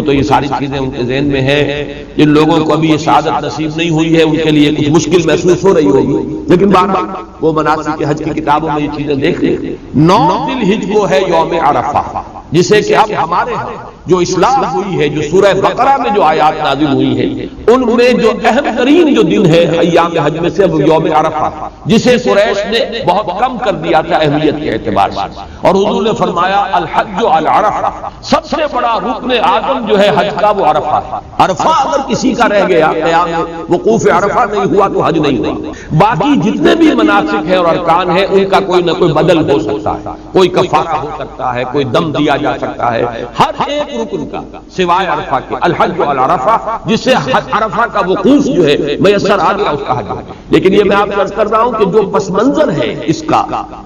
تو یہ ساری چیزیں ان کے ذہن میں ہیں. جن لوگوں کو ابھی یہ سعادت نصیب نہیں ہوئی ہے ان کے لیے کچھ مشکل محسوس ہو رہی ہوگی، لیکن بہرحال وہ مناسک حج کی کتابوں میں یہ چیزیں دیکھ لیں. 9 ذی الحجہ وہ ہے یوم عرفہ، جسے کہ اب ہمارے ہاں جو اصلاح ہوئی ہے، جو سورہ بقرہ میں جو آیات نازل ہوئی ہیں ان میں جو اہم ترین جو دن ہے ایام حج میں سے وہ یوم عرفہ، جسے قریش نے بہت کم کر دیا تھا اہمیت کے اعتبار سے. اور حضور نے فرمایا الحج علی عرفہ، سب سے بڑا رکن اعظم جو ہے حج کا وہ عرفہ ہے. عرفہ اگر کسی کا رہ گیا، قیام وقوف عرفہ نہیں ہوا تو حج نہیں ہوا. باقی جتنے بھی مناسک ہیں اور ارکان ہیں ان کا کوئی نہ کوئی بدل ہو سکتا ہے، کوئی کفارہ ہو سکتا ہے، کوئی دم دیا جا سکتا ہے، ہر ایک رکن کا سوائے عرفہ کے. الحج علی عرفہ، جسے عرفہ کا وقوف جو ہے میسر آ گیا اس کا حج ہے. لیکن یہ میں آپ سے عرض کر رہا ہوں کہ جو پس منظر ہے اس کا،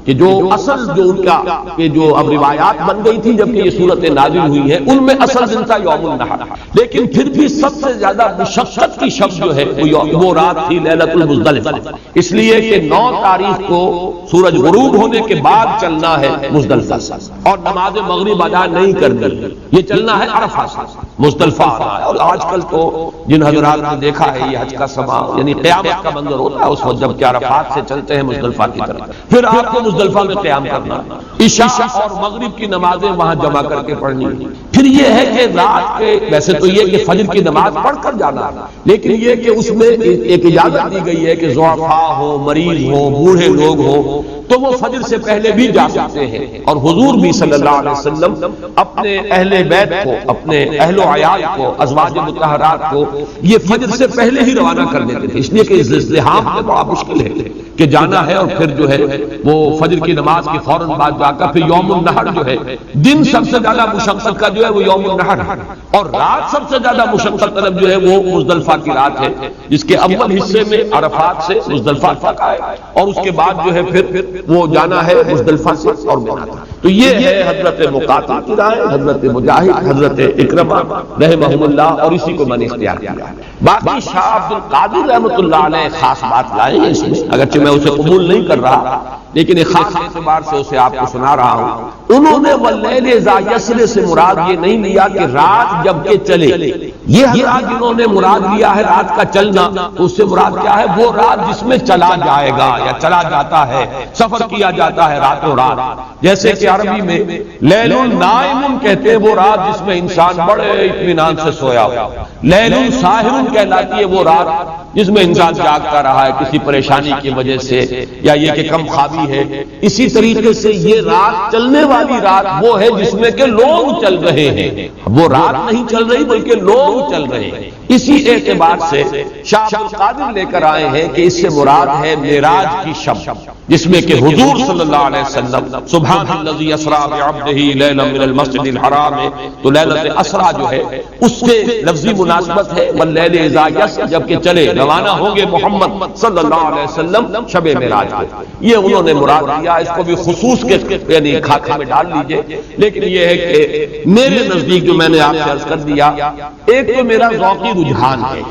کہ جو اصل جو ان کا کہ جو اب روایات بن گئی تھی جبکہ یہ صورت نازل ہوئی ہے، ان میں اصل دن تھا یوم النحر. لیکن پھر بھی سب سے زیادہ مشقت کی شب جو ہے وہ رات تھی لیلۃ المزدلفہ، اس لیے کہ 9 تاریخ کو سورج غروب ہونے کے بعد چلنا ہے مزدلفہ سے، اور نماز مغرب ادا نہیں کرنی، یہ چلنا ہے عرفہ سے مزدلفہ. اور آج کل تو جن حضرات نے دیکھا ہے یہ حج کا سما یعنی قیامت کا منظر ہوتا ہے اس وقت جب کہ عرفات سے چلتے ہیں مزدلفہ کی طرف، پھر آپ کو مزدلفہ میں قیام کرنا، عشاء اور مغرب کی نمازیں وہاں جمع کر کے پڑھنی. پھر یہ ہے کہ رات کے ویسے تو یہ کہ فجر کی نماز پڑھ کر جانا، لیکن یہ کہ اس میں ایک اجازت دی گئی ہے کہ ضعفاء ہو، مریض ہو، بوڑھے لوگ ہو تو وہ فجر سے پہلے بھی جا سکتے ہیں. اور حضور بھی صلی اللہ علیہ وسلم اپنے اہل بیت کو، اپنے اہل و عیال کو، ازواج مطہرات کو یہ فجر سے پہلے ہی روانہ کر دیتے تھے، اس لیے کہ ازدحام میں بڑا مشکل ہے کہ جانا ہے اور پھر جو ہے وہ فجر کی نماز کے فوراً بعد جا کر پھر یوم النحر جو ہے دن سب سے زیادہ مشقت کا جو ہے وہ یوم النحر ہے، اور رات سب سے زیادہ مشقت طلب جو ہے وہ مزدلفہ کی رات ہے، جس کے اول حصے میں عرفات سے مزدلفہ تک آئے اور اس کے بعد جو ہے پھر وہ جانا ہے مزدلفہ سے اور مینا تک. تو یہ ہے حضرت مقاتل کی رائے، حضرت مجاہد، حضرت اکرمہ رحمہم اللہ، اور اسی کو میں نے اختیار کیا ہے. باقی شاہ عبد القادر رحمۃ اللہ علیہ خاص بات لائے ہیں اس میں، اگرچہ میں اسے قبول نہیں کر رہا لیکن ایک خاص اعتبار سے اسے آپ کو سنا رہا ہوں. انہوں نے واللیل اذا یسر سے مراد یہ نہیں لیا کہ رات جب کہ چلے، یہ حضرات جنہوں نے مراد لیا ہے رات کا چلنا، اس سے مراد کیا ہے؟ وہ رات جس میں چلا جائے گا یا چلا جاتا ہے، سفر کیا جاتا ہے راتوں رات. جیسے کہ عربی میں لیل نائم کہتے ہیں وہ رات جس میں انسان بڑے اطمینان سے سویا ہو. لیل ساہر کہلاتی ہے وہ رات جس میں انسان جاگتا رہا ہے کسی پریشانی کی وجہ سے یا یہ کہ کم خوابی ہے. اسی طریقے سے یہ رات چلنے والی رات وہ ہے جس میں کہ لوگ چل رہے ہیں، وہ رات نہیں چل رہی بلکہ لوگ چل رہے ہیں. اسی اعتبار سے شاہ عبد القادر لے کر آئے ہیں کہ اس سے مراد ہے معراج کی شب، جس میں کہ حضور صلی اللہ علیہ وسلم سبحان الذی اسری بعبدہ لیلا من المسجد الحرام، تو لیلۃ اسری جو ہے اس سے لفظی مناسبت ہے واللیل اذا یسر، جبکہ چلے روانہ ہوں گے محمد صلی اللہ علیہ وسلم شب معراج کو. یہ انہوں نے مراد دیا، اس کو بھی خصوص کے یعنی کھاتے میں ڈال لیجئے. لیکن یہ ہے کہ میرے نزدیک جو میں نے آپ سے عرض کر دیا، ایک تو میرا ذوقی رجحان ہے،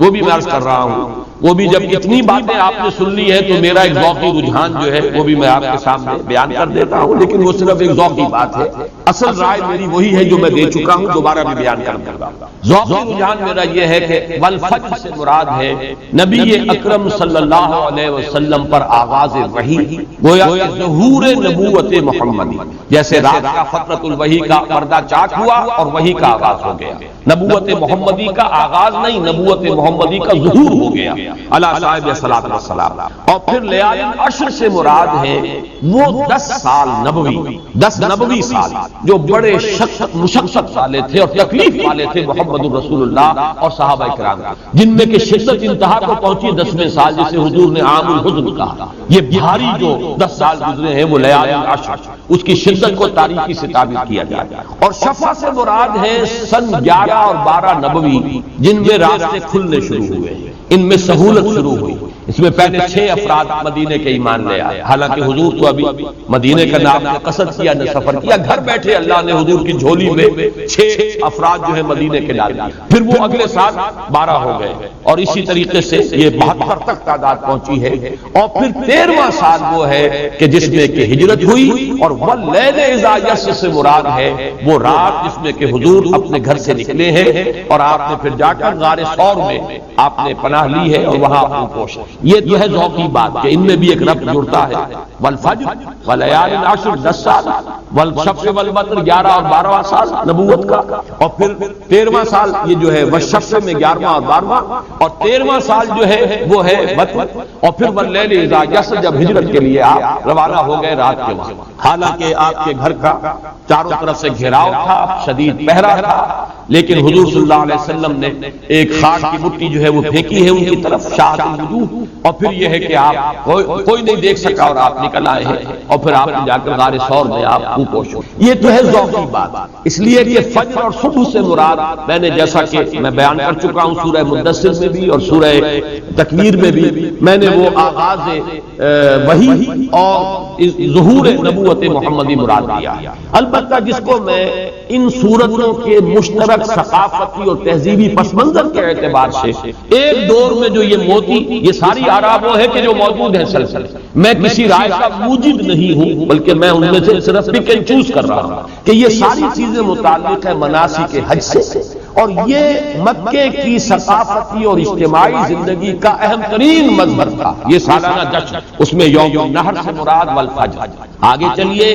وہ بھی میں عرض کر رہا ہوں، وہ بھی جب اتنی باتیں آپ نے سن لی ہیں تو میرا ایک ذوقی رجحان جو ہے وہ بھی میں آپ کے سامنے بیان کر دیتا ہوں، لیکن وہ صرف ایک ذوقی بات ہے. اصل رائے میری وہی ہے جو میں دے چکا ہوں، دوبارہ بھی بیان کر دوں گا. ذوقی رجحان میرا یہ ہے کہ والفجر سے مراد ہے نبی اکرم صلی اللہ علیہ وسلم پر آغاز وحی، گویا کہ ظہور نبوت محمدی. جیسے رات کا فترۃ الوحی کا پردہ چاک ہوا اور وحی کا آغاز ہو گیا، نبوت محمدی کا آغاز نہیں، نبوت محمدی کا ظہور ہو گیا اللہ صاحب صلاۃ والسلام. اور پھر لیال عشر سے مراد ہے وہ 10 سال نبوی، 10 نبوی سال جو بڑے مشقت والے تھے اور تکلیف والے تھے محمد رسول اللہ اور صحابہ کرام، جن میں کہ شدت انتہا کو پہنچی 10ویں سال، جسے حضور نے عام الحزن کہا. یہ بھاری جو 10 سال گزرے ہیں وہ لیال عشر، اس کی شدت کو تاریخی سے تعبیر کیا جائے. اور شفع سے مراد ہے سن 11 اور 12 نبوی، جن میں راستے کھلنے شروع ہوئے، ان میں سہولت شروع ہوئی. اس میں پہلے 6 افراد مدینے کے ایمان لے آئے، حالانکہ حضور تو ابھی مدینے کا نام نے قصد کیا نہ سفر کیا، گھر بیٹھے اللہ نے حضور کی جھولی میں 6 افراد جو ہے مدینے کے ڈال دیے، پھر وہ اگلے سال 12 ہو گئے، اور اسی طریقے سے یہ 72 تک تعداد پہنچی ہے، اور پھر 13واں سال وہ ہے کہ جس میں کہ ہجرت ہوئی، اور واللیل اذا یسر سے مراد ہے وہ رات جس میں کہ حضور اپنے گھر سے نکلے ہیں، اور آپ نے پھر جا کر غار ثور میں آپ نے پناہ لی ہے اور وہاں اپنی پوش۔ یہ تو ہے ذوقی بات کہ ان میں بھی ایک ربط جڑتا ہے، والفجر ولیال عشر 10 سال، والشفع والوتر 11 اور 12واں سال نبوت کا، اور پھر 13واں سال یہ جو ہے والشفع میں 11واں اور 12واں، اور 13واں سال جو ہے وہ ہے وتر، اور پھر واللیل اذا یسر جب ہجرت کے لیے آپ روانہ ہو گئے رات کے وقت۔ حالانکہ آپ کے گھر کا چاروں طرف سے گھیراؤ تھا، شدید پہرا تھا، لیکن حضور صلی اللہ علیہ وسلم نے ایک خاک کی مٹی جو ہے وہ پھینکی ہے ان کی طرف، شاہد الوجوہ، اور پھر یہ ہے کہ آپ کوئی نہیں دیکھ سکا اور آپ نکل آئے ہیں، اور پھر آپ نے جا کر غار ثور میں آپ منہ پوش ہو۔ یہ تو ہے ذوقی بات، اس لیے کہ فجر اور صبح سے مراد میں نے جیسا کہ میں بیان کر چکا ہوں سورہ مدثر میں بھی اور سورہ تکویر میں بھی، میں نے وہ آغاز وحی اور ظہور نبوت محمدی مراد دیا۔ البتہ جس کو میں ان صورتوں کے مشترک ثقافتی اور تہذیبی پس منظر کے اعتبار سے ایک دور میں جو یہ موتی، یہ ساری آراء وہ ہے کہ جو موجود ہیں سلسلے، میں کسی رائے کا موجد نہیں ہوں، بلکہ میں ان میں سے صرف پک اینڈ چوز کر رہا ہوں کہ یہ ساری چیزیں متعلق ہے مناسک حج سے، اور یہ مکے کی ثقافتی اور اجتماعی زندگی کا اہم ترین مظہر تھا، یہ سالانہ جشن، اس میں یوم النحر سے مراد والفجر۔ آگے چلیے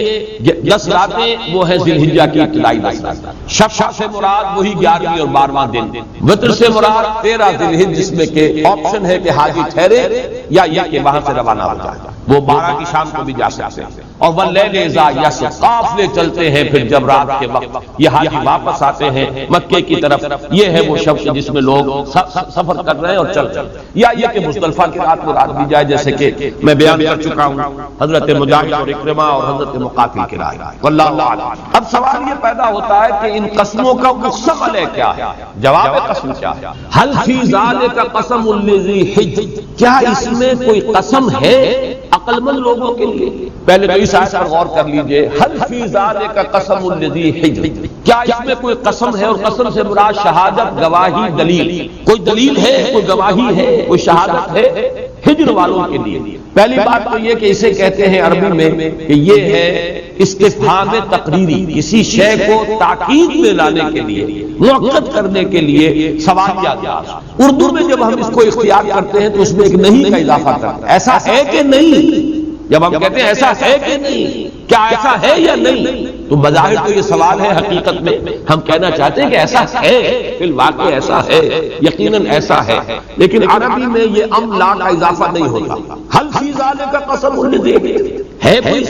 10 راتیں وہ ہے ذی الحجہ کی ابتدائی 10 راتیں، شفع سے مراد وہی 11ویں اور 12واں دن، وتر سے مراد 13 ذی الحجہ جس میں کہ آپشن ہے کہ حاجی ٹھہرے یا یہ کہ وہاں سے روانہ ہو جائے، وہ 12 کی شام کو بھی جا سکتے ہیں، اور واللیل اذا یسر قافلے چلتے ہیں پھر جب رات کے وقت یہ حاجی واپس آتے ہیں مکے کی طرف، یہ ہے وہ شب جس میں لوگ سفر کر رہے ہیں اور چل یا یہ کہ مزدلفہ کی رات مراد دی جائے، جیسے کہ میں بیان کر چکا ہوں حضرت مجاہد اور اکرمہ اور حضرت مقاتل کی رائے، واللہ اعلم۔ اب سوال یہ پیدا ہوتا ہے کہ ان قسموں کا مقسم علیہ کیا ہے؟ جواب قسم کیا ہے؟ حل فی ذالک قسم لذی حجر، کیا اس میں کوئی قسم ہے عقل مند لوگوں کے لیے؟ پہلے تو اس آیت پر غور کر لیجئے، حل فی ذالک قسم لذی حجر، کیا اس میں کوئی قسم ہے؟ اور قسم سے مراد شہادت، گواہی، دلیل، کوئی دلیل ہے، کوئی گواہی ہے، کوئی شہادت ہے ہجر والوں کے لیے؟ پہلی بات تو یہ کہ اسے کہتے ہیں عربی میں کہ یہ ہے استفہام تقریری، کسی شے کو تاکید میں لانے کے لیے، مؤکد کرنے کے لیے سوال یا اعتراض۔ اردو میں جب ہم اس کو اختیار کرتے ہیں تو اس میں ایک نہیں کا اضافہ کرتے ہیں، ایسا ہے کہ نہیں؟ جب ہم کہتے ہیں ایسا ہے کہ نہیں، کیا ایسا ہے یا نہیں، تو بظاہر تو یہ سوال ہے، حقیقت میں ہم کہنا چاہتے ہیں کہ ایسا ہے، فی الواقع ایسا ہے، یقیناً ایسا ہے، لیکن عربی میں یہ ام لا کا اضافہ نہیں ہوتا۔ حل فی ذالک قسم لذی حجر ہے کوئی؟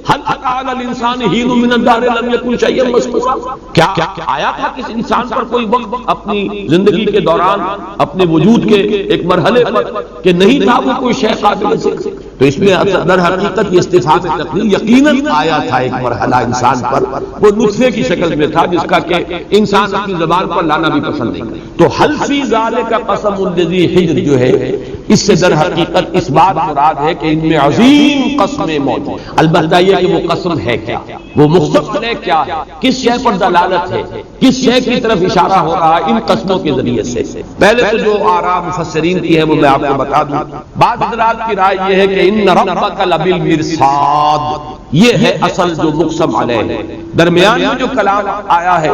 حل اتی علی الانسان حین من الدہر لم یکن شیئا مذکورا، کیا آیا تھا کسی انسان پر کوئی وقت اپنی زندگی کے دوران، اپنے وجود کے ایک مرحلے پر کہ نہیں تھا وہ کوئی شے قابل ذکر؟ تو اس میں در حقیقت یہ استفہام تقریر یقیناً آیا تھا ایک مرحلہ انسان پر، وہ نطفے کی شکل میں تھا جس کا کہ انسان اپنی زبان پر لانا بھی پسند نہیں کرتا۔ تو حل فی ذالک قسم لذی حجر جو ہے، اس سے در حقیقت اس بات مراد ہے کہ ان میں عظیم قسمیں موجود، البتہ یہ کہ وہ قسم ہے کیا، وہ مختصر ہے کیا، کس شے پر دلالت ہے، کس شے کی طرف اشارہ ہو رہا ہے ان قسموں کے ذریعے سے۔ پہلے تو جو آراء مفسرین کی ہے وہ میں آپ کو بتا دوں، بعض حضرات کی رائے یہ ہے کہ ان ربک لبالمرصاد، یہ ہے اصل جو مقسم علیہ ہے۔ درمیان میں جو کلام آیا ہے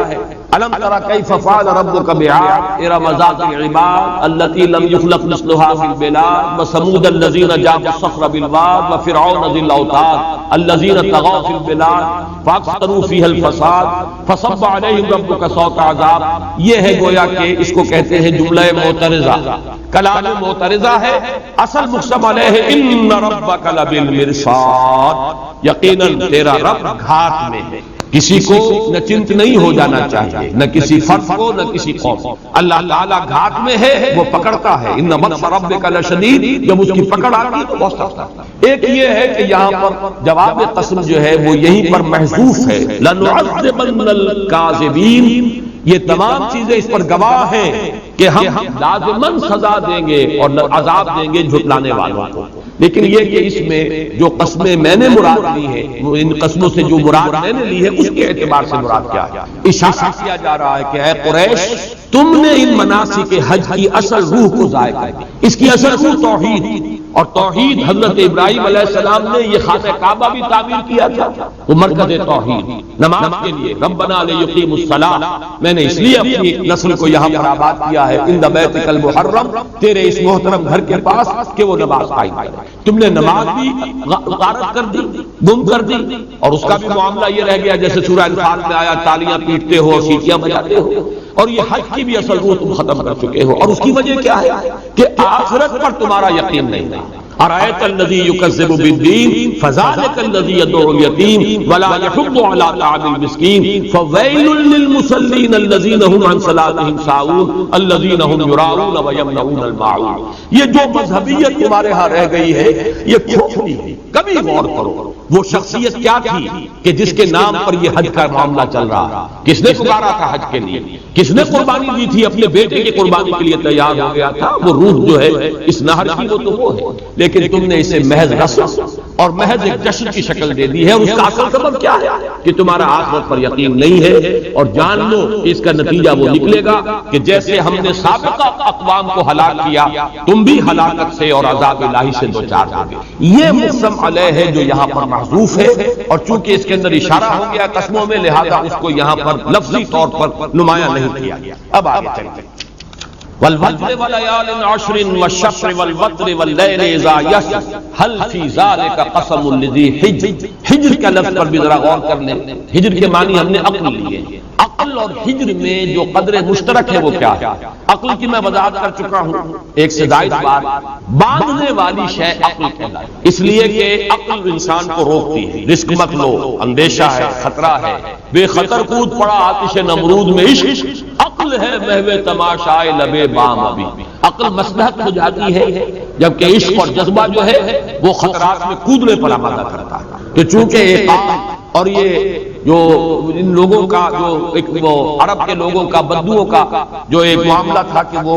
الم تر کیف فعل ربک بعاد ارم ذات العماد التي لم يخلق مثلها في البلاد وثمود الذين جابوا الصخر بالواد وفرعون ذي الاوتاد الذين طغوا في البلاد فاكثروا فيها الفساد فصب عليهم ربك صوت عذاب۔ یہ ہے گویا کہ اس کو کہتے ہیں جملہ معترضہ، کلام معترضہ ہے، اصل مقسم علیہ ہے ان ربک لبالمرصاد، یقیناً تیرا رب گھات میں ہے۔ کسی کو نہ چنت نہیں ہو جانا چاہیے، نہ کسی فرد کو نہ کسی قوم کو، اللہ تعالیٰ گھات میں ہے، وہ پکڑتا ہے، ان بطش ربک لشدید، جب اس کی پکڑ آتی ہے تو بہت سخت ہے۔ ایک یہ ہے کہ یہاں پر جواب قسم جو ہے وہ یہیں پر محذوف ہے، لنعذبن الکاذبین، یہ تمام چیزیں اس پر گواہ ہیں کہ ہم لازماً سزا دیں گے اور عذاب دیں گے جھٹلانے والوں کو. لیکن یہ کہ اس میں جو قسمیں میں نے مراد لی ہے، ان قسموں سے جو مراد میں نے لی ہے اس کے اعتبار سے مراد کیا ہے؟ اشارہ کیا جا رہا ہے کہ اے قریش، تم نے ان مناسک حج کی اصل روح کو ضائع کر دیا. اس کی اصل روح توحید، اور توحید حضرت ابراہیم علیہ السلام نے یہ خانہ کعبہ بھی تعمیر کیا تھا، وہ مرکز توحید نماز کے لیے. ربنا لیقیموا الصلاۃ، میں نے اس لیے اپنی نسل کو یہاں پر آباد کیا ہے عند بیتک المحرم، تیرے اس محترم گھر کے پاس، کہ وہ نماز قائم کرے. تم نے نماز بھی غارت کر دی، گم کر دی، اور اس کا بھی معاملہ یہ رہ گیا جیسے سورہ انفال میں آیا، تالیاں پیٹتے ہو، سیٹیاں بجاتے ہو. اور یہ حج کی بھی اصل روح تم ختم کر چکے ہو. اور اس کی وجہ کیا ہے کہ آخرت پر تمہارا یقین نہیں ہے. أرأيت الذي يكذب بالدين فذلك الذي يدعو اليتيم ولا يحض على طعام المسكين فويل للمصلين الذين هم عن صلاتهم ساهون الذين هم يراءون ويمنعون الماعون. یہ جو مذہبیت تمہارے ہاں رہ گئی ہے یہ کھوکھلی ہے. کبھی غور کرو وہ شخصیت کیا تھی کہ جس کے نام پر یہ حج کا معاملہ چل رہا. کس نے پکارا تھا حج کے لیے؟ کس نے قربانی دی تھی؟ اپنے بیٹے کی قربانی کے لیے تیار ہو گیا تھا. وہ روح جو ہے اس نہر کی وہ تو وہ ہے، لیکن تم نے اسے محض رسم اور محض ایک جشن کی شکل دے دی ہے. اور اس کا اصل سبب کیا ہے کہ تمہارا آخرت پر یقین نہیں ہے. اور جان لو اس کا نتیجہ وہ نکلے گا کہ جیسے ہم نے سابقہ اقوام کو ہلاک کیا، تم بھی ہلاکت سے اور عذاب الہی سے دوچار ہوگے. یہ مقسم علیہ ہے جو یہاں پر محذوف ہے، اور چونکہ اس کے اندر اشارہ ہو گیا قسموں میں، لہذا اس کو یہاں پر لفظی طور پر نمایاں نہیں کیا گیا. اب آگے چلتے ہیں. والفجر وليال عشر والشفع والوتر والليل اذا يسر هل في ذلك قسم لذي حجر. حجر کا لفظ پر بھی ذرا غور کر لیں. حجر کے معنی ہم نے عقل لیے. عقل اور حجر میں جو قدر مشترک ہے وہ کیا ہے؟ عقل کی میں وضاحت کر چکا ہوں. ایک سے زائد بار باندھنے والی شے عقل کہلاتی ہے، اس لیے کہ عقل انسان کو روکتی ہے. رزق مت لو، اندیشہ ہے، خطرہ ہے، بے خطر کود پڑا آتش نمرود میں عشق. عقل ہے محو تماشائے لبے بام ابھی. عقل مصلحت ہو جاتی ہے، جبکہ عشق اور جذبہ جو ہے وہ خطرات میں کودنے پر آمادہ کرتا ہے. تو چونکہ ایک اور یہ جو ان لوگوں کا جو ایک وہ عرب کے لوگوں کا بدوؤں کا جو ایک معاملہ تھا کہ وہ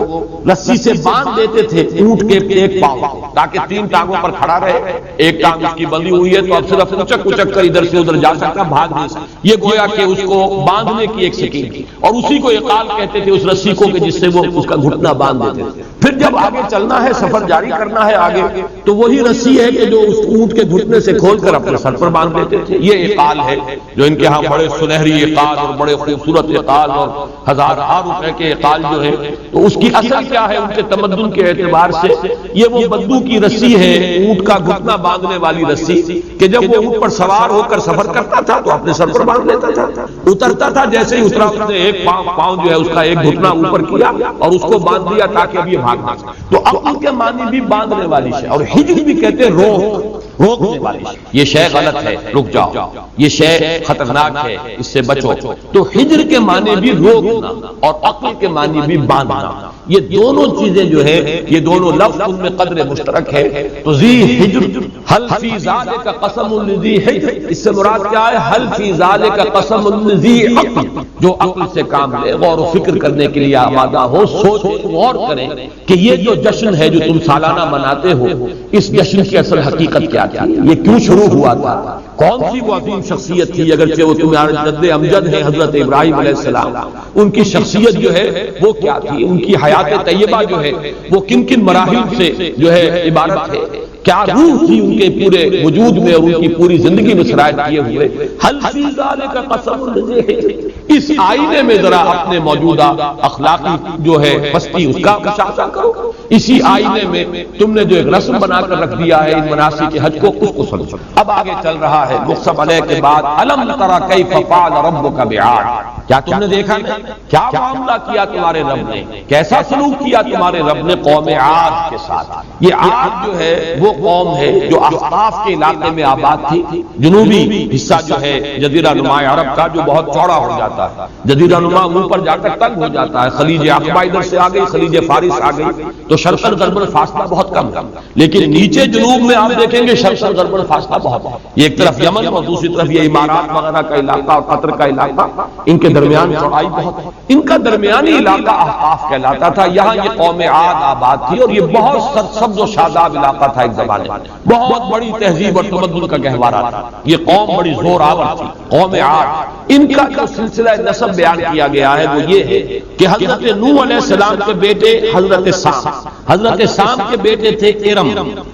رسی سے باندھ دیتے تھے اونٹ کے ایک پاؤں تاکہ تین ٹانگوں پر کھڑا رہے. ایک ٹانگ اس کی بندھی ہوئی ہے تو اب صرف اچک اچک کر ادھر سے ادھر جا سکتا، بھاگ نہیں سکتا. یہ گویا کہ اس کو باندھنے کی ایک سکیم تھی، اور اسی کو اقال کہتے تھے اس رسی کو کہ جس سے وہ اس کا گھٹنا باندھ دیتے تھے. پھر جب آگے چلنا ہے، سفر جاری کرنا ہے آگے، تو وہی رسی ہے کہ جو اس اونٹ کے گھٹنے سے کھول کر اپنے سر پر باندھ دیتے تھے. یہ اقال ہے جو ان کے ہاں بڑے سنہری اقال اور بڑے خوبصورت اقال اور ہزار روپے کے اقال جو ہے. تو اس کی اصل کیا ہے ان کے تمدن کے اعتبار سے؟ یہ وہ بدو کی رسی ہے، اونٹ کا گھٹنا باندھنے والی رسی، کہ جب وہ اونٹ پر سوار ہو کر سفر کرتا تھا تو اپنے سر پر باندھ لیتا تھا. اترتا تھا جیسے ہی اترا، اس نے ایک پاؤں جو ہے اس کا ایک گھٹنا اوپر کیا اور اس کو باندھ دیا تاکہ اب یہ بھاگنا. تو عقل کے معنی بھی باندھنے والی شے، اور حجر بھی کہتے ہیں روکنے والی شے. یہ شے غلط ہے، رک جاؤ، یہ شے خطرناک ہے، اس سے بچو. تو حجر کے معنی بھی روکنا اور عقل کے معنی بھی باندھنا. یہ دونوں چیزیں جو ہے، یہ دونوں لفظ ان میں قدر مشترک ہے. تو ذی حجر حل فی ذالک قسم لذی حجر، اس سے مراد کیا ہے؟ حل فی ذالک قسم لذی عقل، جو عقل سے کام لے، غور و فکر کرنے کے لیے آمادہ ہو، سوچیں، غور کریں کہ یہ جو جشن ہے جو تم سالانہ مناتے ہو، اس جشن کی اصل حقیقت کیا تھی؟ یہ کیوں شروع ہوا تھا؟ کون سی وہ عظیم شخصیت تھی؟ اگرچہ وہ تمہارے جد امجد ہیں حضرت ابراہیم علیہ السلام، ان کی شخصیت جو ہے وہ کیا تھی؟ ان کی حیات طیبہ جو ہے وہ کن کن مراحل سے جو ہے عبارت ہے؟ کیا روح تھی ان کے پورے وجود میں اور ان کی پوری زندگی میں سرایت کیے ہوئے؟ حل فی ذالک قسم لذی حجر. اس آئینے میں ذرا اپنے موجودہ اخلاقی جو ہے پستی اس کا مشاہدہ کرو. اسی آئینے میں تم نے جو ایک رسم بنا کر رکھ دیا ہے ان مناسک حج کو، اس کو سمجھو. اب آگے چل رہا ہے مقسم علیہ کے بعد، الم تری کیف فعل ربک بعاد. کیا تم نے دیکھا نہیں کیا معاملہ کیا تمہارے رب نے، کیسا سلوک کیا تمہارے رب نے قوم عاد کے ساتھ. یہ عاد جو ہے وہ قوم ہے جو احقاف کے علاقے میں آباد تھی. جنوبی حصہ جو ہے جزیرہ نما عرب کا جو بہت چوڑا ہو جاتا ہے، جزیرہ نما منہ پر جا کر تنگ ہو جاتا ہے. خلیج عقبہ ادھر سے آ گئی، خلیج فارس آ گئی، تو شرقاً غرباً فاصلہ بہت کم ہے، لیکن نیچے جنوب میں آپ دیکھیں گے شرقاً غرباً فاصلہ بہت ہے. یہ ایک طرف یمن اور دوسری طرف یہ امارات وغیرہ کا علاقہ اور قطر کا علاقہ، ان کے درمیان چوڑائی بہت ہے. ان کا درمیانی علاقہ احقاف کہلاتا تھا. یہاں یہ قوم عاد آباد تھی اور یہ بہت سرسبز و شاداب علاقہ تھا ایک زمانے میں، بہت بڑی تہذیب اور تمدن کا گہوارہ تھا. یہ قوم بڑی زور آور تھی، قوم عاد. ان کا جو سلسلہ نسب بیان کیا گیا ہے وہ یہ ہے کہ حضرت نوح علیہ السلام کے بیٹے حضرت سام کے بیٹے تھے ارم،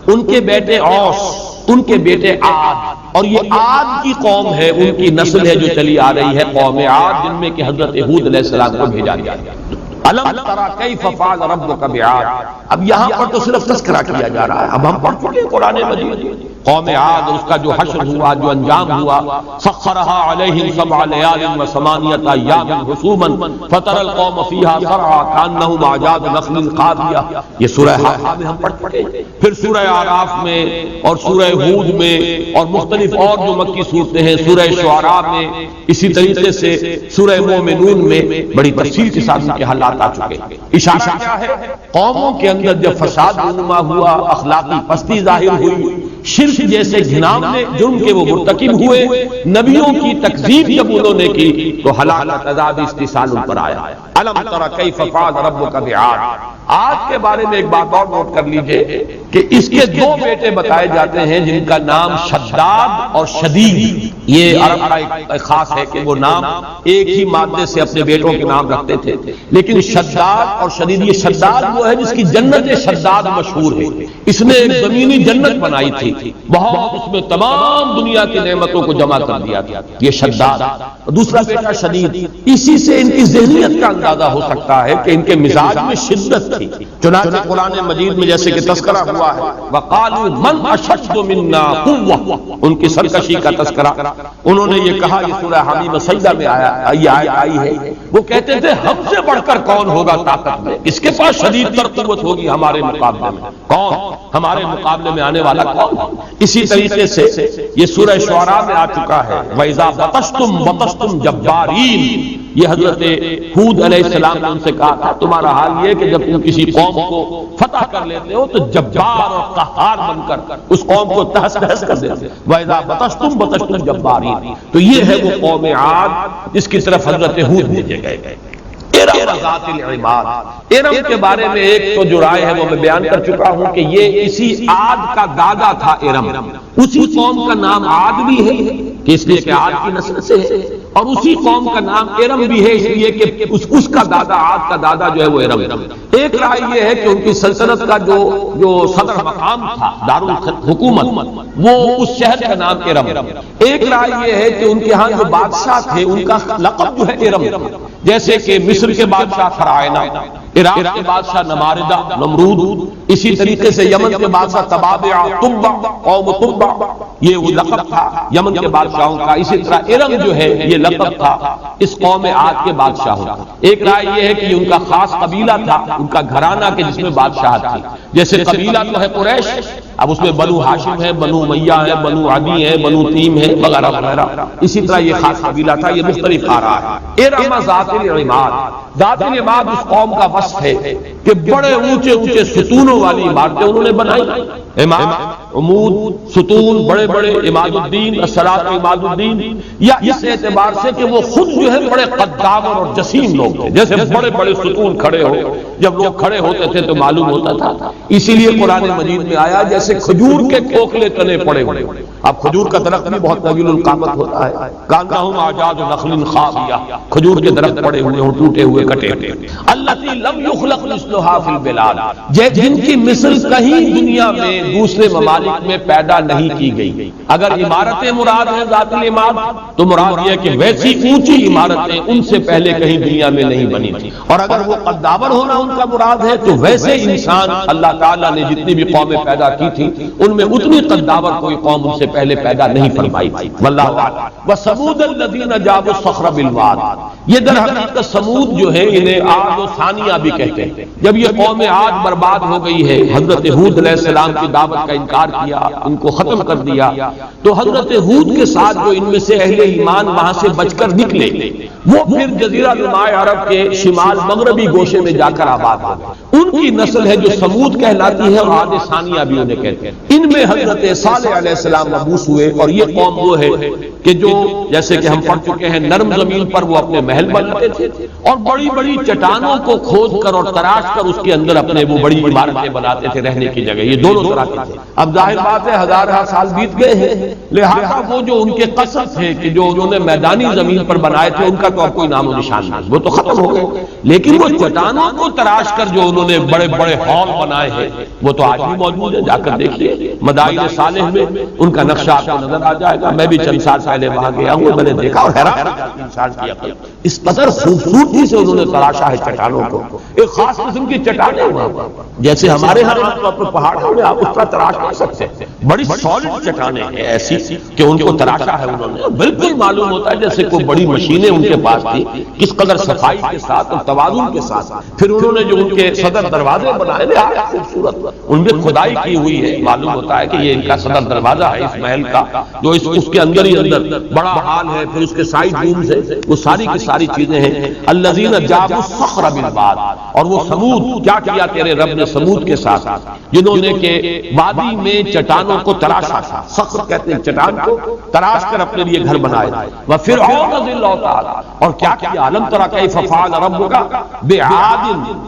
ان کے بیٹے اوس، ان کے بیٹے عاد، اور یہ عاد کی قوم ہے، ان کی نسل ہے جو چلی آ رہی ہے قوم عاد، جن میں کہ حضرت ہود علیہ السلام کو بھیجا گیا. الم تری کیف فعل ربک بعاد. اب یہاں پر تو صرف تذکرہ کیا جا رہا ہے. اب ہم پڑھ چکے قرآن مجید قوم عاد اور اس کا جو حشر ہوا، جو انجام ہوا. سخرها علیہم سبع لیال وثمانیۃ ایام حسوما فترى القوم فیہا صرعا کانہم اعجاز نخل خاویہ. یہ سورہ حاقہ میں ہم پڑھ چکے. پھر سورہ اعراف میں اور سورہ ہود میں اور مختلف اور جو مکی صورتیں ہیں، سورہ شعراء میں، اسی طریقے سے سورہ مومنون میں بڑی تفصیل کے ساتھ ان کے حالات آ چکے. اشارہ کیا ہے؟ قوموں کے اندر جب فساد رونما ہوا، اخلاقی پستی ظاہر ہوئی، شرک جیسے گھناؤنے جرم کے وہ مرتکب ہوئے، نبیوں کی تکذیب جب انہوں نے کی تو ہلاکت عذاب استحصال ان پر آیا. الم تر کیف فعل ربک بعاد. آج کے بارے میں ایک بات اور نوٹ کر لیجئے کہ اس کے دو بیٹے بتائے جاتے ہیں جن کا نام شداد اور شدید. یہ عرب کا ایک خاص ہے کہ وہ نام ایک ہی مادے سے اپنے بیٹوں کے نام رکھتے تھے، لیکن شداد اور شدید، یہ شداد وہ ہے جس کی جنت شداد مشہور ہے. اس نے ایک زمینی جنت بنائی تھی، بہت اس میں تمام دنیا کی نعمتوں کو جمع کر دیا تھا، یہ شداد. دوسرا بیٹا شدید. اسی سے ان کی ذہنیت کا اندازہ ہو سکتا ہے کہ ان کے مزاج میں شدت تھی. چنانچہ قرآن مجید میں جیسے کہ تذکرہ ہوا ہے وَقَالُوا مَنْ أَشَدُّ مِنَّا قُوَّةً، ان کی سرکشی کا تذکرہ. انہوں نے یہ کہا، یہ سورہ حمیم سجدہ میں آئی ہے، وہ کہتے تھے ہم سے بڑھ کر کون ہوگا طاقت میں، اس کے پاس شدید تر قوت ہوگی ہمارے مقابلے میں. کون ہمارے مقابلے میں آنے والا کون؟ اسی طریقے سے یہ سورہ شعراء میں آ چکا ہے وَإِذَا بَطَشْتُمْ بَطَشْتُمْ جَبَّارِينَ. یہ حضرت ہود علیہ السلام نے ان سے کہا تھا تمہارا حال یہ کہ جب تم کسی قوم کو فتح کر لیتے ہو تو جبار اور قہار بن کر اس قوم کو تہس نہس کر دیتے. وَإِذَا بَطَشْتُمْ بَطَشْتُمْ جَبَّارِينَ. تو یہ ہے وہ قوم عاد جس کی طرف حضرت ہود بھیجے گئے. ارم ذات العماد. ارم کے بارے میں ایک تو جو رائے ہے وہ میں بیان کر چکا ہوں کہ یہ اسی عاد کا دادا تھا ارم. اسی قوم کا نام عاد بھی ہے کہ اس لیے کہ عاد کی نسل سے ہے، اور اسی قوم کا نام ارم بھی ہے اس لیے کہ اس کا دادا، عاد کا دادا جو ہے وہ ارم. ایک رائے یہ ہے کہ ان کی سلطنت کا جو صدر مقام تھا، دارالحکومت، وہ اس شہر کا نام ارم. ایک رائے یہ ہے کہ ان کے ہاں جو بادشاہ تھے ان کا لقب جو ہے ارم، جیسے کہ مصر کے بادشاہ فرعونہ، عراق کے بادشاہ نماردہ نمرود، اسی طریقے سے یمن کے بادشاہ تبابع تبع قوم تبع، یہ وہ لقب تھا یمن کے بادشاہوں کا. اسی طرح ارم جو ہے یہ لقب تھا اس قوم عاد کے بادشاہوں کا. ایک رائے یہ ہے کہ ان کا خاص قبیلہ تھا، ان کا گھرانہ کہ جس میں بادشاہت تھی. جیسے قبیلہ تو ہے قریش، اب اس میں بنو ہاشم ہے، بنو امیہ ہے، بنو عدی ہے، بنو تیم ہے وغیرہ وغیرہ. اسی طرح یہ خاص قبیلہ تھا، یہ مختلف آ رہا ہے. ارم ذات العماد. ذات العماد اس قوم کا وصف ہے کہ بڑے اونچے اونچے ستونوں والی عمارتیں انہوں نے بنائی. عمود، ستون، بڑے بڑے، عماد الدین، الصلاۃ عماد الدین، یا اس اعتبار سے کہ وہ خود جو ہے بڑے قدامر اور جسیم لوگ تھے. جیسے بڑے بڑے ستون کھڑے ہو، جب لوگ کھڑے ہوتے تھے تو معلوم ہوتا تھا. اسی لیے قرآن مجید میں آیا جیسے کھجور کے کھوکھلے تنے پڑے ہوئے. اب کھجور کا درخت بھی بہت طویل القامت ہوتا ہے. کانہم اعجاز نخل خاویہ، کھجور کے درخت پڑے ہوئے ہوں، ٹوٹے ہوئے، کٹے ہوئے. التی لم یخلق مثلها فی البلاد، جن کی مثل کہیں دنیا میں دوسرے ممالک میں پیدا نہیں کی گئی. اگر عمارتیں مراد ہیں ذات العماد تو مراد یہ کہ ویسی اونچی عمارتیں ان سے پہلے کہیں دنیا میں نہیں بنی تھی. اور اگر وہ قدامر ہونا ان کا مراد ہے تو ویسے انسان اللہ تعالیٰ نے جتنی بھی قومیں پیدا کی تھی ان میں اتنی قدامر کوئی قوم ان سے پہلے پیدا نہیں فرمائی. واللہ اعلم. وثمود الذین جابوا الصخر بالواد. یہ در حقیقت سمود جو ہے انہیں عاد و ثانیہ بھی کہتے ہیں. جب یہ قوم عاد برباد ہو گئی ہے، حضرت ہود علیہ السلام کی دعوت کا انکار کیا، ان کو ختم کر دیا، تو حضرت ہود کے ساتھ جو ان میں سے اہل ایمان وہاں سے بچ کر نکلے وہ پھر جزیرہ نما عرب کے شمال مغربی گوشے میں جا کر آباد ہو. ان کی نسل ہے جو سمود کہلاتی ہے اور عاد ثانیہ بھی انہیں کہتے ہیں۔ ان میں حضرت صالح علیہ السلام مبعوث ہوئے، اور یہ قوم وہ ہے کہ جو جیسے کہ ہم پڑھ چکے ہیں نرم زمین پر وہ اپنے محل بناتے تھے اور بڑی بڑی چٹانوں کو کھود کر اور تراش کر اس کے اندر اپنے وہ بڑی عمارتیں بناتے تھے رہنے کی جگہ۔ یہ دونوں طرح کے تھے۔ اب ظاہر بات ہے ہزارہ سال بیت گئے ہیں، لہذا وہ جو ان کے قصر تھے کہ جو انہوں نے میدانی زمین پر بنائے تھے ان کا تو اب کوئی نام و نشان نہیں، وہ تو ختم ہو گئے۔ لیکن وہ چٹانوں کو تراش کر جو انہوں نے بڑے بڑے ہال بنائے ہیں وہ تو آج بھی موجود ہے، جا کر دیکھیے مدائن صالح میں ان کا نقشہ آپ کو نظر آ جائے گا۔ میں بھی چند سال پہلے وہاں گیا ہوں، میں نے دیکھا اور حیران انسان کی عقل، اس قدر خوبصورتی سے انہوں نے تراشا ہے چٹانوں کو۔ ایک خاص قسم کی چٹانیں وہاں پر، جیسے ہمارے ہاں عام طور پر پہاڑوں میں آپ اس کا تراش کر سکتے ہیں، بڑی سالڈ چٹانیں ہیں ایسی کہ ان کو تراشا ہے انہوں نے، بالکل معلوم ہوتا ہے جیسے کوئی بڑی مشینیں ان کے پاس تھی، کس قدر صفائی کے ساتھ اور توازن کے ساتھ۔ پھر انہوں نے جو ان کے صدر دروازے بنائے خوبصورت، ان میں کھدائی کی ہوئی ہے، معلوم ہوتا ہے کہ یہ ان کا صدر دروازہ ہے اس محل کا، جو اس کے اندر ہی اندر بڑا ہال ہے، پھر اس کے سائڈ رومز ہیں، وہ ساری کی ساری چیزیں ہیں۔ الذین جابوا الصخر بالواد، اور وہ سمود کیا کیا تیرے رب نے سمود کے ساتھ، جنہوں نے کہ وادی میں چٹانوں کو تراشا تھا، صخر کہتے ہیں چٹان کو تراش کر اپنے لیے گھر بنائے۔ وفرعون ذی الاوتاد، اور کیا کیا علم تری کیف فعل ربک بعاد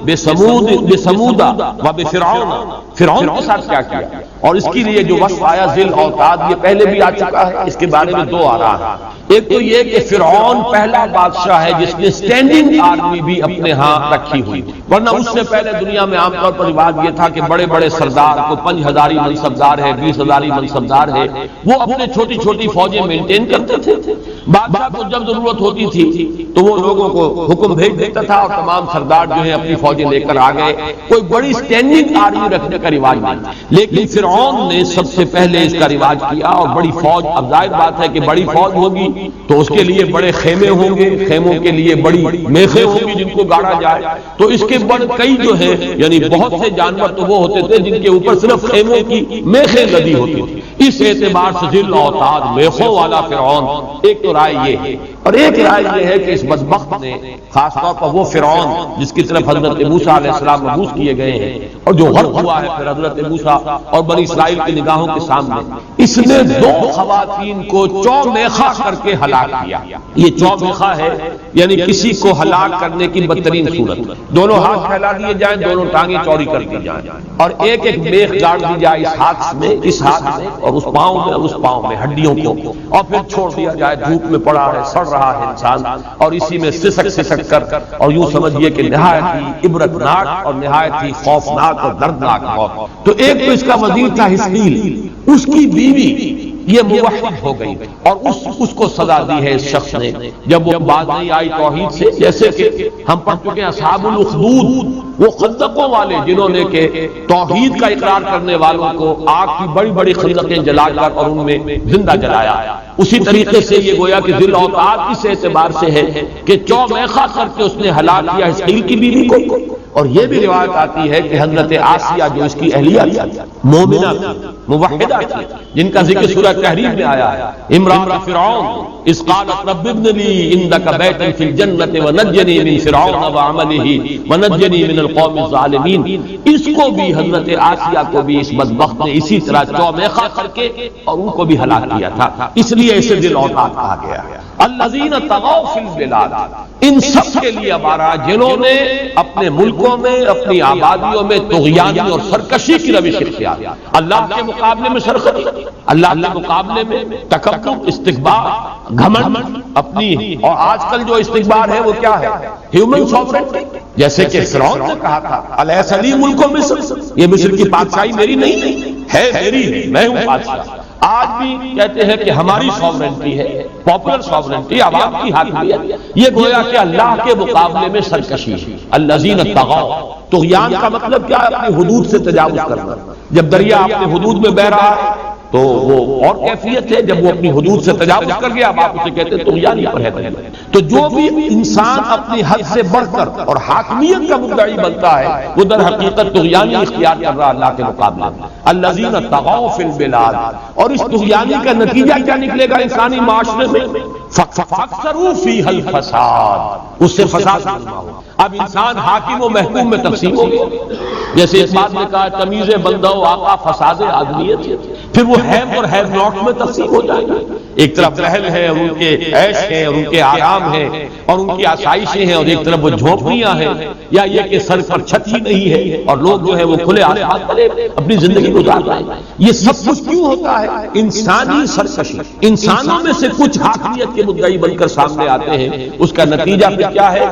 بثمود وبفرعون، فرعون کے ساتھ کیا کیا، اور اس کے لیے جو وصف آیا ذی الاوتاد یہ پہلے بھی آ چکا ہے، اس کے بارے میں دو آ رہا ہے۔ ایک تو یہ کہ فرعون پہلا بادشاہ ہے جس نے سٹینڈنگ آرمی بھی اپنے ہاں رکھی ہوئی، ورنہ اس سے پہلے دنیا میں عام طور پر رواج یہ تھا کہ بڑے بڑے سردار کو 5000 منصبدار ہے، 20,000 منصبدار ہے، وہ اپنے چھوٹی چھوٹی فوجیں مینٹین کرتے تھے۔ بادشاہ کو جب ضرورت ہوتی تھی تو وہ لوگوں کو حکم بھیج دیتا تھا اور تمام سردار جو ہیں اپنی فوجیں لے کر آ گئے، کوئی بڑی سٹینڈنگ آرمی رکھنے کا رواج نہیں۔ لیکن فرعون نے سب سے پہلے اس کا رواج کیا، اور بڑی فوج، اب ظاہر بات ہے کہ بڑی فوج ہوگی تو اس کے لیے بڑے خیمے ہوں گے، خیموں کے لیے بڑی میخیں ہوں گی جن کو گاڑا جائے، تو اس کے بڑے کئی جو ہیں یعنی بہت سے جانور تو وہ ہوتے تھے جن کے اوپر صرف خیموں کی میخیں لدی ہوتی تھی۔ اس اعتبار سے ذی الاوتاد میخوں والا فرعون، ایک تو رائے یہ ہے، اور ایک رائے یہ ہے کہ اس بدبخت نے خاص طور پر وہ فرعون جس کی طرف حضرت موسیٰ علیہ السلام مبعوث کیے گئے ہیں اور جو غرق ہوا ہے پھر حضرت موسیٰ اور بنی اسرائیل کی نگاہوں کے سامنے، اس نے 2 خواتین کو چومیخہ کر کے ہلاک کیا۔ یہ چومیخہ ہے یعنی کسی کو ہلاک کرنے کی بدترین صورت، دونوں ہاتھ پھیلا دیے جائیں، دونوں ٹانگیں چوڑی کر دی جائیں اور ایک ایک میخ گاڑ دی جائے اس ہاتھ میں، اس ہاتھ میں اور اس پاؤں میں اور اس پاؤں میں ہڈیوں کو، اور پھر چھوڑ دیا جائے، دھوپ میں پڑا ہے، سڑ رہا ہے انسان، اور اسی میں سسک کر، اور یوں سمجھیے کہ نہایت ہی عبرتناک اور نہایت ہی خوفناک اور دردناک موت۔ تو ایک تو اس کا وزیر تھا حزقیل، اس کی بیوی یہ موحد ہو گئی اور اس کو سزا دی ہے اس شخص نے جب وہ باز نہیں آئی توحید سے، جیسے کہ ہم پڑھ چکے ہیں اصحاب الاخدود، وہ خندقوں والے جنہوں نے کہ توحید کا اقرار کرنے والوں کو آگ کی بڑی بڑی خندقیں جلا کر اور ان میں زندہ جلایا۔ اسی طریقے سے یہ گویا کہ ذی الاوتاد اس اعتبار سے ہے کہ چومیخہ کر کے اس نے ہلاک کیا حزقیل کی بیوی کو۔ اور یہ بھی روایت آتی ہے کہ حضرت آسیہ جو اس کی اہلیہ تھی، مومنہ تھی، موحدہ تھی، جن کا ذکر سورہ تحریم میں آیا ہے، امرأۃ فرعون اذ قالت رب ابن لی عندک بیتا فی الجنۃ ونجنی من فرعون وعملہ ونجنی من القوم الظالمین، اس کو بھی حضرت آسیہ کو بھی اس بدبخت نے اسی طرح چومیخہ کر کے اور ان کو بھی ہلاک کیا تھا، اس لیے اسے ذی الاوتاد کہا گیا۔ الذین طغوا فی البلاد، ان سب کے لیے ہمارا جنہوں نے اپنے ملکوں میں اپنی آبادیوں میں طغیانی اور سرکشی کی روش اختیار، اللہ کے مقابلے میں سرکشی، اللہ کے مقابلے میں تکبر، استکبار، گھمنڈ اپنی، اور آج کل جو استکبار ہے وہ کیا ہے؟ ہیومن سوورنٹی، جیسے کہ فرعون نے کہا تھا الیس لی ملک مصر، یہ مصر کی بادشاہی میری نہیں ہے، میری ہے، میں ہوں بادشاہ۔ آج بھی کہتے ہیں کہ ہماری سوورنٹی ہے، پاپولر سوورنٹی، عوام کی حاکمیت، یہ گویا کہ اللہ کے مقابلے میں سرکشی ہے۔ الذین طغوا، طغیان کا مطلب کیا ہے؟ اپنی حدود سے تجاوز کرنا۔ جب دریا اپنے حدود میں بہ رہا ہے تو وہ اور کیفیت ہے، جب وہ اپنی حدود سے تجاوز کر گیا اب آپ اسے کہتے ہیں طغیان پر ہے۔ تو جو بھی انسان اپنی حد سے بڑھ کر اور حاکمیت کا مدعی بنتا ہے وہ در حقیقت طغیانی اختیار کر رہا اللہ کے مقابلے میں۔ الذین طغوا فی البلاد، اور اس طغیانی کا نتیجہ کیا نکلے گا انسانی معاشرے میں؟ فاکثروا فیہا الفساد، اس سے فساد اب انسان حاکم و محکوم میں تقسیم ہو گیا. جیسے اس بات نے کہا تمیز بندہ و آقا فساد آدمیت، پھر وہ ہیو اور ہیو ناٹ میں تقسیم ہو جائے گا. ایک طرف محل ہے اور ان کے عیش ہیں اور ان کے آرام ہیں اور ان کی آسائشیں ہیں، اور ایک طرف وہ جھونپڑیاں ہیں، یا یہ کہ سر پر چھت ہی نہیں ہے اور لوگ جو ہے وہ کھلے آسمان پر اپنی زندگی گزار رہے ہیں. یہ سب کچھ کیوں ہوتا ہے؟ انسانی سرکشی. انسانوں میں سے کچھ حاکمیت کے مدعی بن کر سامنے آتے ہیں، اس کا نتیجہ پھر کیا ہے؟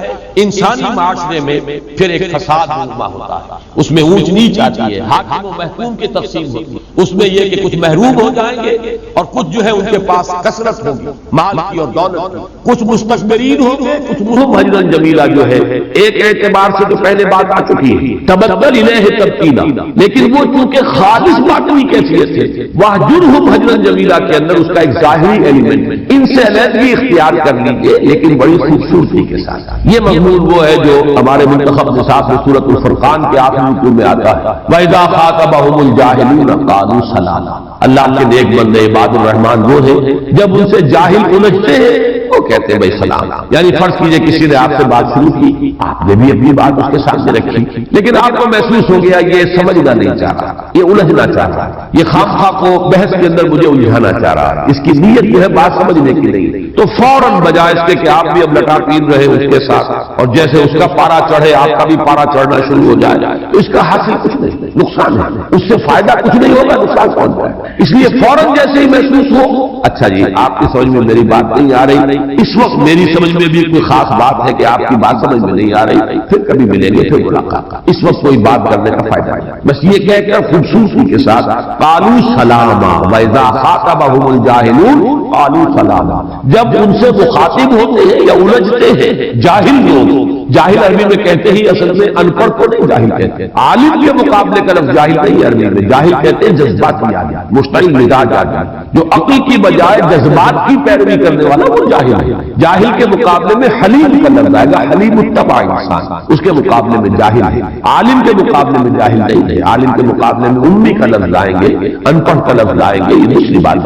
انسانی معاشرے میں پھر ایک فساد رونما ہوتا ہے، اس میں اونچ نیچ آتی ہے، حاکم و محکوم کی تقسیم ہوتی ہے. اس میں یہ کہ کچھ محروم ہو جائیں گے اور کچھ جو ہے ان کے پاس کثرت ہوگی مال کی اور دولت کی. کچھ مستكبرین ہوں گے، کچھ حجرا جمیلا جو ہے ایک اعتبار سے تو پہلے بات آ چکی ہے تبدل الیہ تبتیلا، لیکن وہ چونکہ خالص باطنی کیفیت ہے واہجرہم حجرا جمیلا کے اندر اس کا ایک ظاہری ایلیمنٹ، ان سے علیحدگی اختیار کر لیجیے لیکن بڑی خوبصورتی کے ساتھ. یہ مضمون وہ ہے جو ہمارے منتخب نصاب میں سورۃ الفرقان کے آخری رکوع میں آتا ہے وَإِذَا خَاطَبَهُمُ الْجَاهِلُونَ قَالُوا سَلَامًا. اللہ کے نیک بندے عباد الرحمان وہ ہیں جب ان سے جاہل الجھتے ہیں وہ کہتے ہیں بھائی سلام. یعنی فرض کیجئے کسی نے آپ سے بات شروع کی، آپ نے بھی اپنی بات اس کے سامنے رکھی، لیکن آپ کو محسوس ہو گیا یہ سمجھنا نہیں چاہ رہا، یہ الجھنا چاہ رہا، یہ خواہ کو بحث کے اندر مجھے الجھانا چاہ رہا، اس کی نیت جو ہے بات سمجھنے کی نہیں. تو فوراً بجائے اس کے کہ آپ بھی اب لٹا پیر رہے اس کے ساتھ اور جیسے اس کا پارا چڑھے آپ کا بھی پارا چڑھنا شروع ہو جائے، تو اس کا حاصل کچھ نہیں، نقصان ہے، اس سے فائدہ کچھ نہیں ہوگا، نقصان پہنچ جائے. اس لیے فوراً جیسے ہی محسوس ہو اچھا جی آپ کی سمجھ میں میری بات نہیں آ رہی، اس وقت میری سمجھ میں بھی کوئی خاص بات ہے کہ آپ کی بات سمجھ میں نہیں آ رہی، پھر کبھی ملیں گے پھر ملاقات، اس وقت کوئی بات کرنے کا فائدہ نہیں. بس یہ کہہ کر خوبصورتی کے ساتھ قالوا سلاما وَإِذَا خَاطَبَهُمُ الْجَاهِلُونَ قالوا سلاما. جب ان سے مخاطب ہوتے ہیں یا الجھتے ہیں جاہل لوگ، جاہل عربی میں کہتے ہی اصل میں ان پڑھ کو نہیں جاہل کہتے ہیں، عالم کے مقابلے کا لفظ جاہل نہیں عربی میں، جاہل کہتے ہیں جذباتی آدمی، مشتعل مزاج آدمی، جو عقل کی بجائے جذبات کی پیروی کرنے والا وہ جاہل ہے. جاہل کے مقابلے میں حلیم کا لفظ آئے گا، حلیم الطبع انسان، اس کے مقابلے میں جاہل ہے. عالم کے مقابلے میں جاہل نہیں ہے، عالم کے مقابلے میں امی کا لفظ آئیں گے، ان پڑھ کا لفظ آئیں گے، یہ دوسری بات.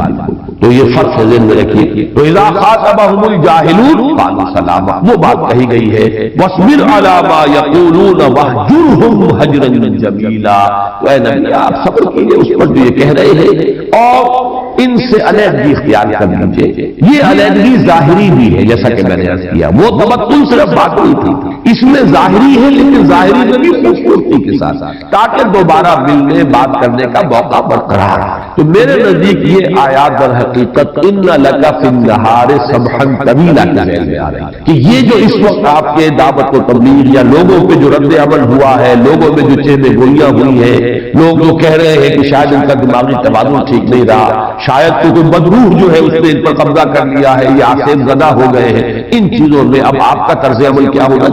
تو یہ فرق ہے ذہن میں رکھیے. تو اذا خاطبهم الجاهلون قالوا سلاما، وہ بات کہی گئی ہے واصبر على ما يقولون واهجرهم هجرا جميلا. تو اے نبی آپ صبر کیجئے اس پر جو یہ کہہ رہے ہیں اور ان سے علیحدگی اختیار کر لیجئے. یہ علیحدگی ظاہری بھی ہے جیسا کہ میں نے عرض کیا، وہ تبتل صرف باطنی تھی، اس میں ظاہری ہے لیکن ظاہری میں بھی خوبصورتی کے ساتھ تاکہ دوبارہ ملنے بات کرنے کا موقع برقرار. تو میرے نزدیک یہ آیات در حقیقت ان لک فی النہار سبحا طویلا کے ذیل میں آ رہی ہے کہ یہ جو اس وقت آپ کے دعوت و تبلیغ یا لوگوں پہ جو رد عمل ہوا ہے، لوگوں میں جو چہرے گوئیاں ہوئی ہیں، لوگ جو کہہ رہے ہیں کہ شاید ان کا دماغی توازن ٹھیک نہیں رہا، شاید کوئی بدروح جو ہے اس نے ان پر قبضہ کر لیا ہے یا آسیب زدہ ہو گئے ہیں، ان چیزوں میں اب آپ کا طرز عمل کیا ہوگا؟